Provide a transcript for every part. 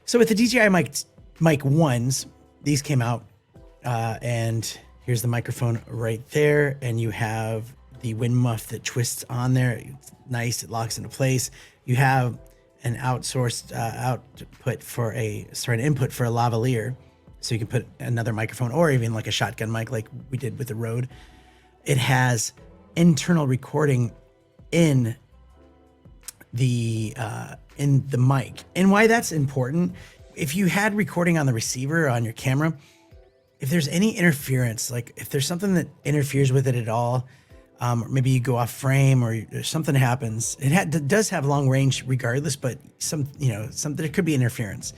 So with the DJI Mic 1s, these came out, and here's the microphone right there, and you have the wind muff that twists on there. It's nice, it locks into place. You have an outsourced input for a lavalier, so you can put another microphone or even like a shotgun mic like we did with the Rode. It has internal recording in the mic. And why that's important, if you had recording on the receiver on your camera, if there's any interference, like if there's something that interferes with it at all, or maybe you go off frame or something happens, it does have long range regardless, but there could be interference.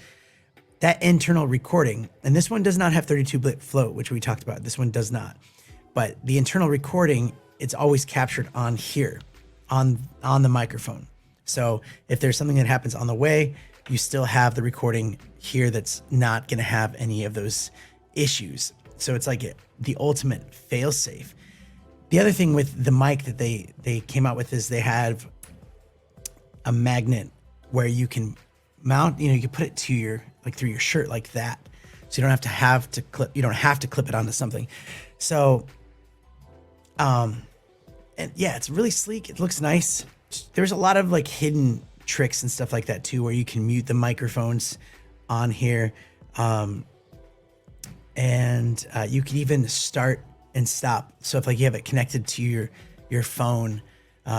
That internal recording, and this one does not have 32-bit float, which we talked about. This one does not, but the internal recording, it's always captured on here, on the microphone. So if there's something that happens on the way, you still have the recording here that's not going to have any of those issues. So it's like the ultimate fail-safe. The other thing with the mic that they came out with is they have a magnet where you can mount, you can put it to your, like through your shirt like that. So you don't have to clip it onto something. So, and yeah, it's really sleek. It looks nice. There's a lot of like hidden tricks and stuff like that too, where you can mute the microphones on here. And you can even start and stop. So if like you have it connected to your phone,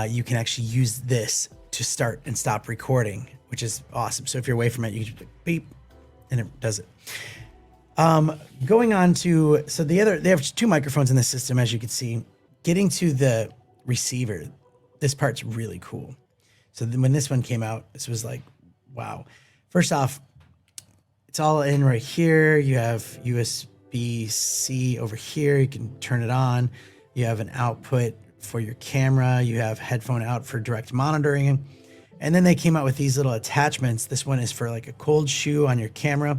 you can actually use this to start and stop recording, which is awesome. So if you're away from it, you can just beep and it does it. Going on to, so they have two microphones in the system, as you can see. Getting to the receiver, this part's really cool. So then when this one came out, this was like, wow. First off, it's all in right here. You have USB-C over here. You can turn it on. You have an output for your camera. You have headphone out for direct monitoring. And then they came out with these little attachments. This one is for like a cold shoe on your camera.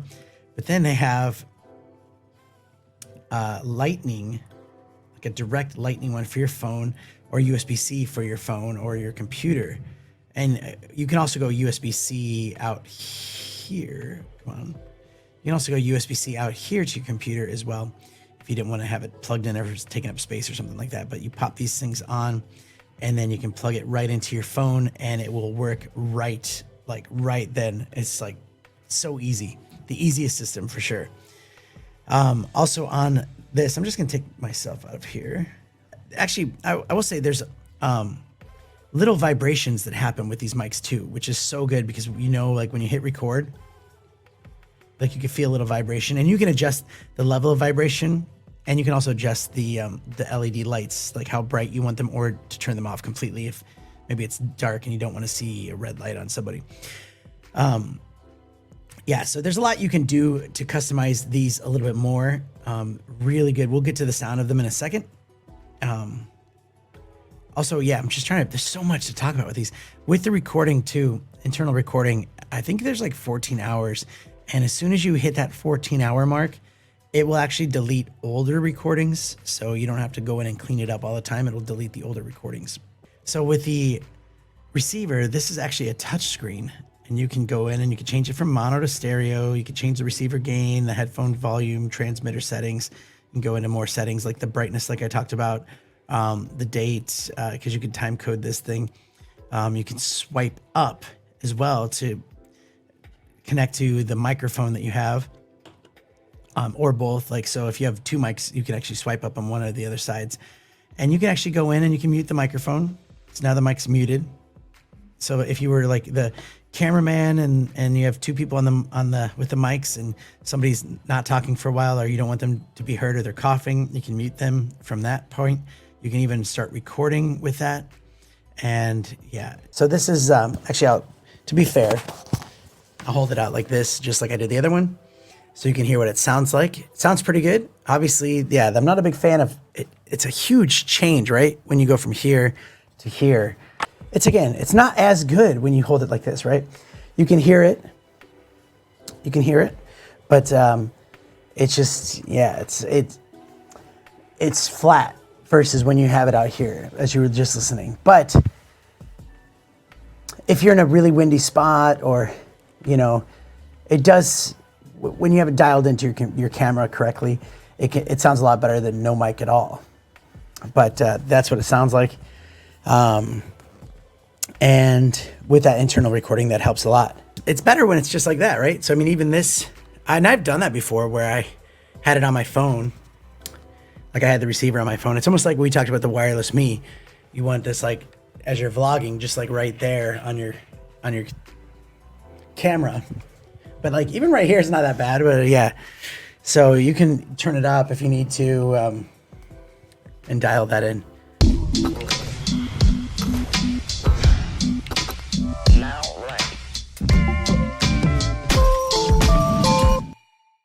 But then they have lightning, like a direct lightning one for your phone, or USB-C for your phone or your computer. And you can also go USB-C out here. Come on. You can also go USB-C out here to your computer as well, if you didn't want to have it plugged in or taking up space or something like that. But you pop these things on, and then you can plug it right into your phone, and it will work right then. It's like so easy. The easiest system for sure. Also on this, I'm just going to take myself out of here. Actually, I will say there's little vibrations that happen with these mics too, which is so good because like when you hit record, like you can feel a little vibration, and you can adjust the level of vibration, and you can also adjust the LED lights, like how bright you want them, or to turn them off completely if maybe it's dark and you don't want to see a red light on somebody. Yeah, so there's a lot you can do to customize these a little bit more. Really good. We'll get to the sound of them in a second. Also, yeah, I'm just there's so much to talk about with these. With the recording too, internal recording, I think there's like 14 hours. And as soon as you hit that 14-hour mark, it will actually delete older recordings. So you don't have to go in and clean it up all the time. It'll delete the older recordings. So with the receiver, this is actually a touch screen. And you can go in and you can change it from mono to stereo. You can change the receiver gain, the headphone volume, transmitter settings. You can go into more settings like the brightness, like I talked about, the date, because you can time code this thing. You can swipe up as well to connect to the microphone that you have, or both. Like, so if you have two mics, you can actually swipe up on one or the other sides, and you can actually go in and you can mute the microphone. So now the mic's muted. So if you were like the cameraman and you have two people with the mics, and somebody's not talking for a while, or you don't want them to be heard, or they're coughing, you can mute them from that point. You can even start recording with that. And yeah, so this is actually, to be fair, I'll hold it out like this, just like I did the other one, so you can hear what it sounds like. It sounds pretty good. Obviously, yeah, I'm not a big fan of it. It's a huge change, right? When you go from here to here. It's not as good when you hold it like this, right? You can hear it. But it's just, yeah, it's flat versus when you have it out here, as you were just listening. But if you're in a really windy spot, or it does, when you have it dialed into your camera correctly, it sounds a lot better than no mic at all. But that's what it sounds like. And with that internal recording, that helps a lot. It's better when it's just like that, right? So, I mean, even this, and I've done that before where I had it on my phone. Like I had the receiver on my phone. It's almost like we talked about the wireless Me. You want this like, as you're vlogging, just like right there on your camera. But like even right here is not that bad, but yeah. So you can turn it up if you need to and dial that in.